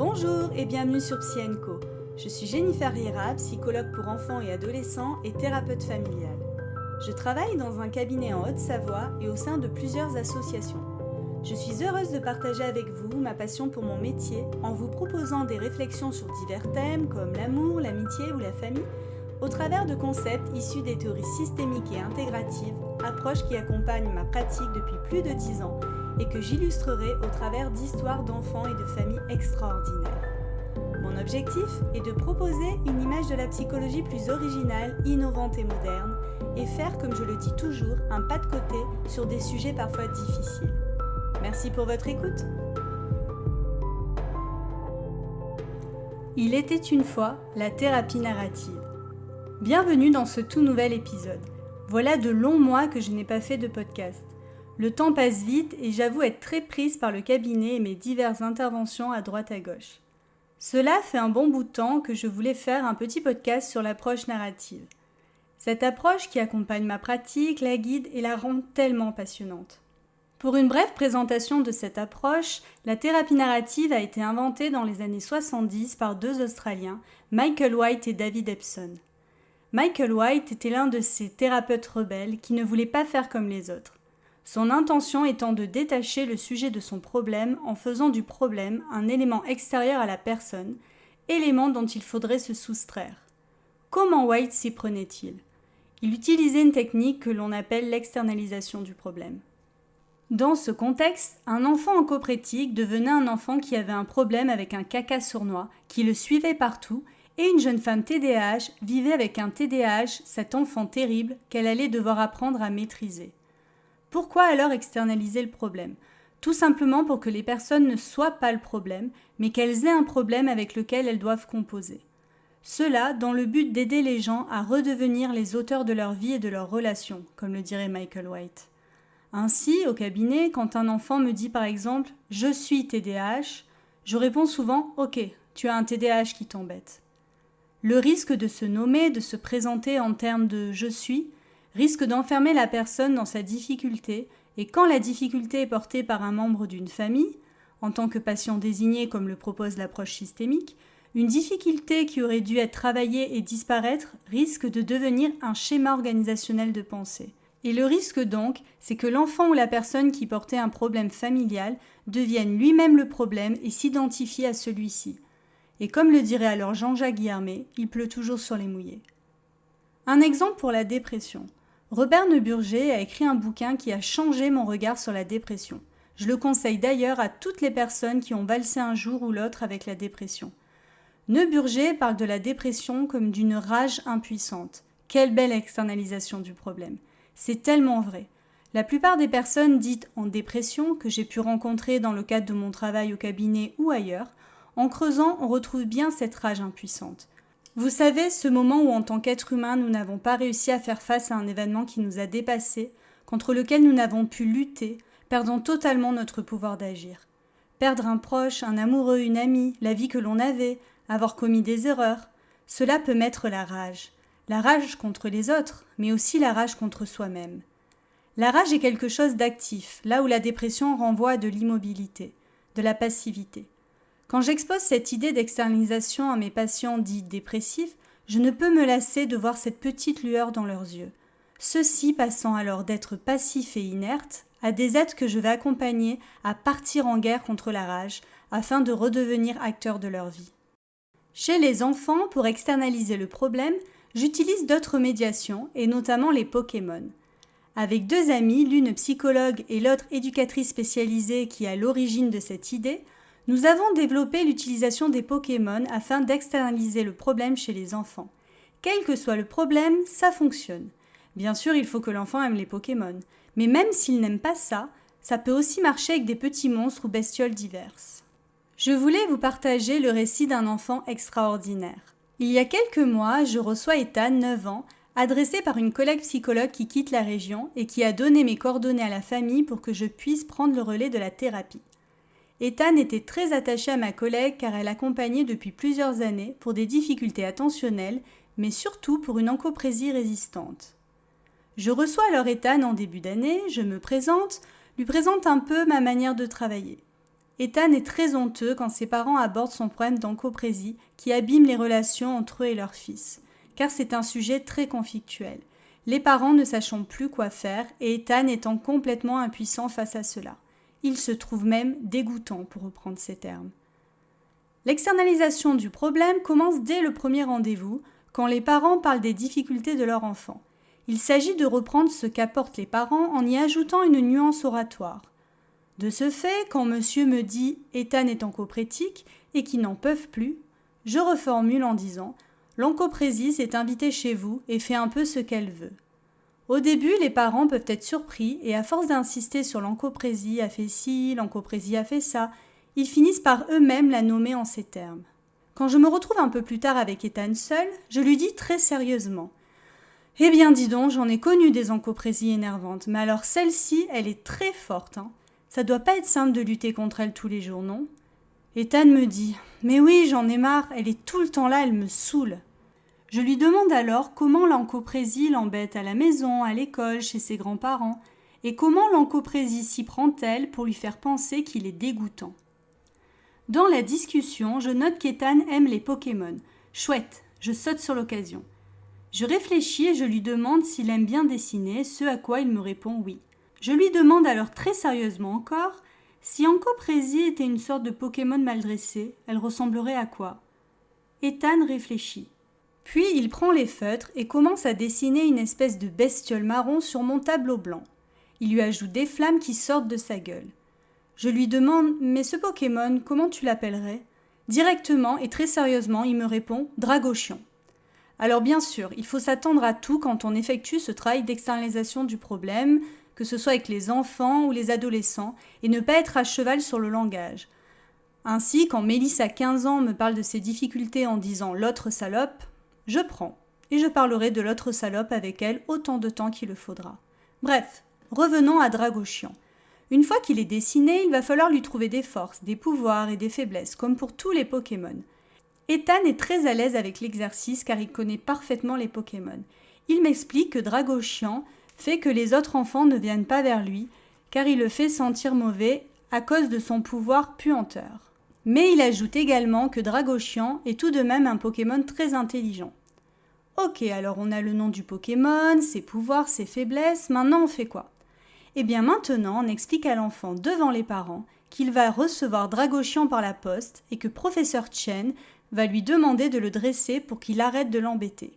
Bonjour et bienvenue sur Psy & Co. Je suis Jennifer Riera, psychologue pour enfants et adolescents et thérapeute familiale. Je travaille dans un cabinet en Haute-Savoie et au sein de plusieurs associations. Je suis heureuse de partager avec vous ma passion pour mon métier en vous proposant des réflexions sur divers thèmes comme l'amour, l'amitié ou la famille, au travers de concepts issus des théories systémiques et intégratives, approches qui accompagnent ma pratique depuis plus de 10 ans et que j'illustrerai au travers d'histoires d'enfants et de familles extraordinaires. Mon objectif est de proposer une image de la psychologie plus originale, innovante et moderne, et faire, comme je le dis toujours, un pas de côté sur des sujets parfois difficiles. Merci pour votre écoute. Il était une fois la thérapie narrative. Bienvenue dans ce tout nouvel épisode. Voilà de longs mois que je n'ai pas fait de podcast. Le temps passe vite et j'avoue être très prise par le cabinet et mes diverses interventions à droite à gauche. Cela fait un bon bout de temps que je voulais faire un petit podcast sur l'approche narrative. Cette approche qui accompagne ma pratique, la guide et la rend tellement passionnante. Pour une brève présentation de cette approche, la thérapie narrative a été inventée dans les années 70 par deux Australiens, Michael White et David Epson. Michael White était l'un de ces thérapeutes rebelles qui ne voulait pas faire comme les autres. Son intention étant de détacher le sujet de son problème en faisant du problème un élément extérieur à la personne, élément dont il faudrait se soustraire. Comment White s'y prenait-il ? Il utilisait une technique que l'on appelle l'externalisation du problème. Dans ce contexte, un enfant en coprétique devenait un enfant qui avait un problème avec un caca sournois, qui le suivait partout, et une jeune femme TDAH vivait avec un TDAH, cet enfant terrible qu'elle allait devoir apprendre à maîtriser. Pourquoi alors externaliser le problème ? Tout simplement pour que les personnes ne soient pas le problème, mais qu'elles aient un problème avec lequel elles doivent composer. Cela dans le but d'aider les gens à redevenir les auteurs de leur vie et de leurs relations, comme le dirait Michael White. Ainsi, au cabinet, quand un enfant me dit par exemple « Je suis TDAH », je réponds souvent « Ok, tu as un TDAH qui t'embête ». Le risque de se nommer, de se présenter en termes de « je suis », risque d'enfermer la personne dans sa difficulté, et quand la difficulté est portée par un membre d'une famille, en tant que patient désigné comme le propose l'approche systémique, une difficulté qui aurait dû être travaillée et disparaître risque de devenir un schéma organisationnel de pensée. Et le risque donc, c'est que l'enfant ou la personne qui portait un problème familial devienne lui-même le problème et s'identifie à celui-ci. Et comme le dirait alors Jean-Jacques Guillermet, il pleut toujours sur les mouillés. Un exemple pour la dépression. Robert Neuburger a écrit un bouquin qui a changé mon regard sur la dépression. Je le conseille d'ailleurs à toutes les personnes qui ont valsé un jour ou l'autre avec la dépression. Neuburger parle de la dépression comme d'une rage impuissante. Quelle belle externalisation du problème. C'est tellement vrai. La plupart des personnes dites en dépression, que j'ai pu rencontrer dans le cadre de mon travail au cabinet ou ailleurs, en creusant, on retrouve bien cette rage impuissante. Vous savez, ce moment où en tant qu'être humain, nous n'avons pas réussi à faire face à un événement qui nous a dépassés, contre lequel nous n'avons pu lutter, perdant totalement notre pouvoir d'agir. Perdre un proche, un amoureux, une amie, la vie que l'on avait, avoir commis des erreurs, cela peut mettre la rage. La rage contre les autres, mais aussi la rage contre soi-même. La rage est quelque chose d'actif, là où la dépression renvoie à de l'immobilité, de la passivité. Quand j'expose cette idée d'externalisation à mes patients dits dépressifs, je ne peux me lasser de voir cette petite lueur dans leurs yeux. Ceux-ci passant alors d'être passifs et inertes à des êtres que je vais accompagner à partir en guerre contre la rage afin de redevenir acteurs de leur vie. Chez les enfants, pour externaliser le problème, j'utilise d'autres médiations et notamment les Pokémon. Avec deux amies, l'une psychologue et l'autre éducatrice spécialisée qui est à l'origine de cette idée, nous avons développé l'utilisation des Pokémon afin d'externaliser le problème chez les enfants. Quel que soit le problème, ça fonctionne. Bien sûr, il faut que l'enfant aime les Pokémon, mais même s'il n'aime pas ça, ça peut aussi marcher avec des petits monstres ou bestioles diverses. Je voulais vous partager le récit d'un enfant extraordinaire. Il y a quelques mois, je reçois Ethan, 9 ans, adressé par une collègue psychologue qui quitte la région et qui a donné mes coordonnées à la famille pour que je puisse prendre le relais de la thérapie. Ethan était très attachée à ma collègue car elle l'accompagnait depuis plusieurs années pour des difficultés attentionnelles, mais surtout pour une encoprésie résistante. Je reçois alors Ethan en début d'année, je me présente, lui présente un peu ma manière de travailler. Ethan est très honteux quand ses parents abordent son problème d'encoprésie qui abîme les relations entre eux et leur fils, car c'est un sujet très conflictuel. Les parents ne sachant plus quoi faire et Ethan étant complètement impuissant face à cela. Il se trouve même dégoûtant, pour reprendre ces termes. L'externalisation du problème commence dès le premier rendez-vous, quand les parents parlent des difficultés de leur enfant. Il s'agit de reprendre ce qu'apportent les parents en y ajoutant une nuance oratoire. De ce fait, quand monsieur me dit « Ethan est encoprétique » et qu'ils n'en peuvent plus, je reformule en disant « L'encoprésie s'est invitée chez vous et fait un peu ce qu'elle veut ». Au début, les parents peuvent être surpris et à force d'insister sur l'encoprésie a fait ci, l'encoprésie a fait ça, ils finissent par eux-mêmes la nommer en ces termes. Quand je me retrouve un peu plus tard avec Ethan seul, je lui dis très sérieusement « Eh bien dis donc, j'en ai connu des encoprésies énervantes, mais alors celle-ci, elle est très forte, hein. Ça doit pas être simple de lutter contre elle tous les jours, non ?» Ethan me dit « Mais oui, j'en ai marre, elle est tout le temps là, elle me saoule. » Je lui demande alors comment l'encoprésie l'embête à la maison, à l'école, chez ses grands-parents, et comment l'encoprésie s'y prend-elle pour lui faire penser qu'il est dégoûtant. Dans la discussion, je note qu'Ethan aime les Pokémon. Chouette, je saute sur l'occasion. Je réfléchis et je lui demande s'il aime bien dessiner, ce à quoi il me répond oui. Je lui demande alors très sérieusement encore si Encoprésie était une sorte de Pokémon mal dressé, elle ressemblerait à quoi ? Ethan réfléchit. Puis il prend les feutres et commence à dessiner une espèce de bestiole marron sur mon tableau blanc. Il lui ajoute des flammes qui sortent de sa gueule. Je lui demande « Mais ce Pokémon, comment tu l'appellerais ?» Directement et très sérieusement, il me répond « Dragochian ». Alors bien sûr, il faut s'attendre à tout quand on effectue ce travail d'externalisation du problème, que ce soit avec les enfants ou les adolescents, et ne pas être à cheval sur le langage. Ainsi, quand Mélisse à 15 ans me parle de ses difficultés en disant « l'autre salope », je prends, et je parlerai de l'autre salope avec elle autant de temps qu'il le faudra. Bref, revenons à Dragochian. Une fois qu'il est dessiné, il va falloir lui trouver des forces, des pouvoirs et des faiblesses, comme pour tous les Pokémon. Ethan est très à l'aise avec l'exercice car il connaît parfaitement les Pokémon. Il m'explique que Dragochian fait que les autres enfants ne viennent pas vers lui, car il le fait sentir mauvais à cause de son pouvoir puanteur. Mais il ajoute également que Dragochian est tout de même un Pokémon très intelligent. Ok, alors on a le nom du Pokémon, ses pouvoirs, ses faiblesses, maintenant on fait quoi ? Eh bien maintenant, on explique à l'enfant devant les parents qu'il va recevoir Dragochian par la poste et que professeur Chen va lui demander de le dresser pour qu'il arrête de l'embêter.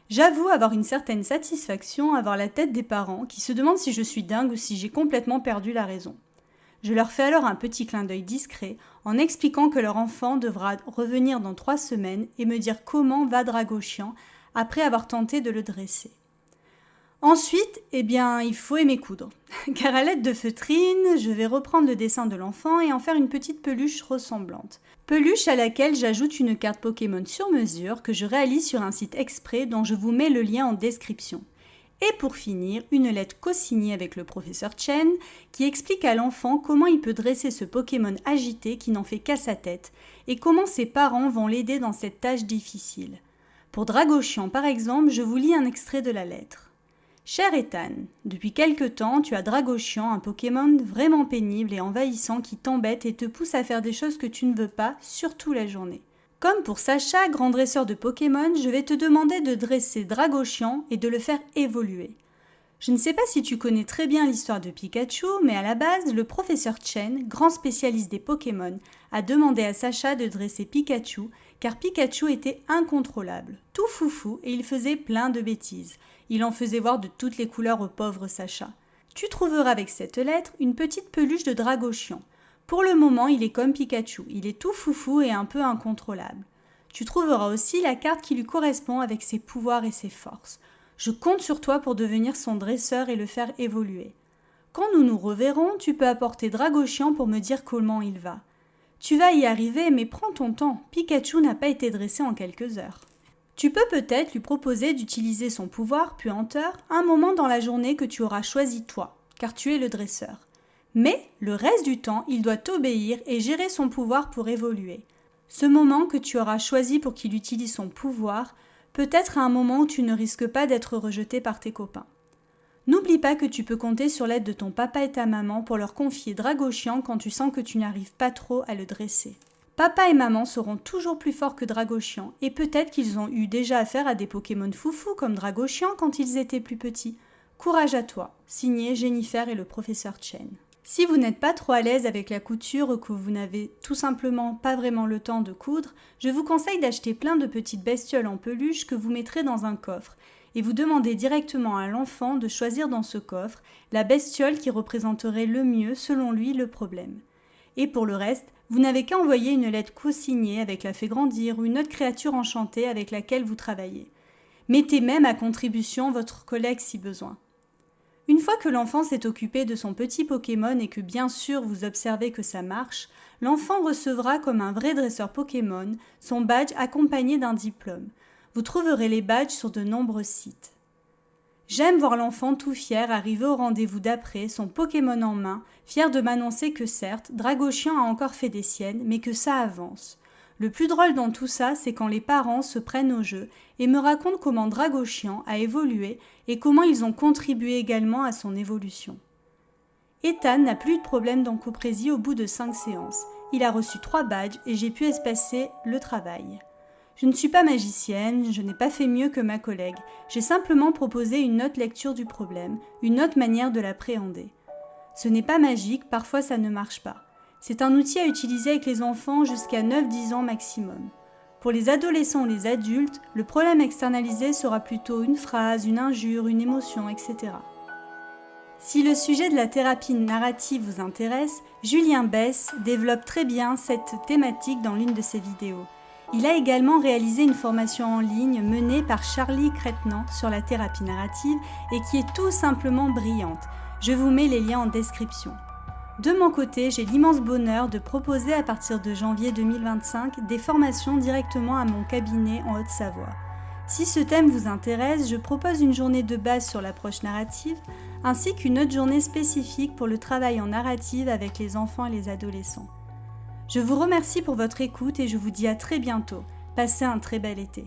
J'avoue avoir une certaine satisfaction à voir la tête des parents qui se demandent si je suis dingue ou si j'ai complètement perdu la raison. Je leur fais alors un petit clin d'œil discret en expliquant que leur enfant devra revenir dans 3 semaines et me dire comment va Dragochian après avoir tenté de le dresser. Ensuite, il faut aimer coudre, car à l'aide de feutrine, je vais reprendre le dessin de l'enfant et en faire une petite peluche ressemblante. Peluche à laquelle j'ajoute une carte Pokémon sur mesure que je réalise sur un site exprès dont je vous mets le lien en description. Et pour finir, une lettre co-signée avec le professeur Chen qui explique à l'enfant comment il peut dresser ce Pokémon agité qui n'en fait qu'à sa tête et comment ses parents vont l'aider dans cette tâche difficile. Pour Dragochian par exemple, je vous lis un extrait de la lettre. Cher Ethan, depuis quelque temps, tu as Dragochian, un Pokémon vraiment pénible et envahissant qui t'embête et te pousse à faire des choses que tu ne veux pas, surtout la journée. Comme pour Sacha, grand dresseur de Pokémon, je vais te demander de dresser Dragochian et de le faire évoluer. Je ne sais pas si tu connais très bien l'histoire de Pikachu, mais à la base, le professeur Chen, grand spécialiste des Pokémon, a demandé à Sacha de dresser Pikachu, car Pikachu était incontrôlable, tout foufou et il faisait plein de bêtises. Il en faisait voir de toutes les couleurs au pauvre Sacha. Tu trouveras avec cette lettre une petite peluche de Dragochian. Pour le moment, il est comme Pikachu, il est tout foufou et un peu incontrôlable. Tu trouveras aussi la carte qui lui correspond avec ses pouvoirs et ses forces. Je compte sur toi pour devenir son dresseur et le faire évoluer. Quand nous nous reverrons, tu peux apporter Dragochian pour me dire comment il va. Tu vas y arriver, mais prends ton temps. Pikachu n'a pas été dressé en quelques heures. Tu peux peut-être lui proposer d'utiliser son pouvoir puanteur un moment dans la journée que tu auras choisi toi, car tu es le dresseur. Mais le reste du temps, il doit t'obéir et gérer son pouvoir pour évoluer. Ce moment que tu auras choisi pour qu'il utilise son pouvoir peut être un moment où tu ne risques pas d'être rejeté par tes copains. N'oublie pas que tu peux compter sur l'aide de ton papa et ta maman pour leur confier Dragoshian quand tu sens que tu n'arrives pas trop à le dresser. Papa et maman seront toujours plus forts que Dragoshian et peut-être qu'ils ont eu déjà affaire à des Pokémon foufous comme Dragoshian quand ils étaient plus petits. Courage à toi, signé Jennifer et le professeur Chen. Si vous n'êtes pas trop à l'aise avec la couture ou que vous n'avez tout simplement pas vraiment le temps de coudre, je vous conseille d'acheter plein de petites bestioles en peluche que vous mettrez dans un coffre et vous demandez directement à l'enfant de choisir dans ce coffre la bestiole qui représenterait le mieux selon lui le problème. Et pour le reste, vous n'avez qu'à envoyer une lettre co-signée avec la fée grandir ou une autre créature enchantée avec laquelle vous travaillez. Mettez même à contribution votre collègue si besoin. Une fois que l'enfant s'est occupé de son petit Pokémon et que bien sûr vous observez que ça marche, l'enfant recevra comme un vrai dresseur Pokémon son badge accompagné d'un diplôme. Vous trouverez les badges sur de nombreux sites. J'aime voir l'enfant tout fier arriver au rendez-vous d'après, son Pokémon en main, fier de m'annoncer que certes, Dragoshian a encore fait des siennes, mais que ça avance. Le plus drôle dans tout ça, c'est quand les parents se prennent au jeu et me racontent comment Dragoshian a évolué et comment ils ont contribué également à son évolution. Ethan n'a plus eu de problème d'encoprésie au bout de 5 séances. Il a reçu 3 badges et j'ai pu espacer le travail. Je ne suis pas magicienne, je n'ai pas fait mieux que ma collègue. J'ai simplement proposé une autre lecture du problème, une autre manière de l'appréhender. Ce n'est pas magique, parfois ça ne marche pas. C'est un outil à utiliser avec les enfants jusqu'à 9-10 ans maximum. Pour les adolescents ou les adultes, le problème externalisé sera plutôt une phrase, une injure, une émotion, etc. Si le sujet de la thérapie narrative vous intéresse, Julien Bess développe très bien cette thématique dans l'une de ses vidéos. Il a également réalisé une formation en ligne menée par Charlie Crétenant sur la thérapie narrative et qui est tout simplement brillante. Je vous mets les liens en description. De mon côté, j'ai l'immense bonheur de proposer à partir de janvier 2025 des formations directement à mon cabinet en Haute-Savoie. Si ce thème vous intéresse, je propose une journée de base sur l'approche narrative ainsi qu'une autre journée spécifique pour le travail en narrative avec les enfants et les adolescents. Je vous remercie pour votre écoute et je vous dis à très bientôt. Passez un très bel été.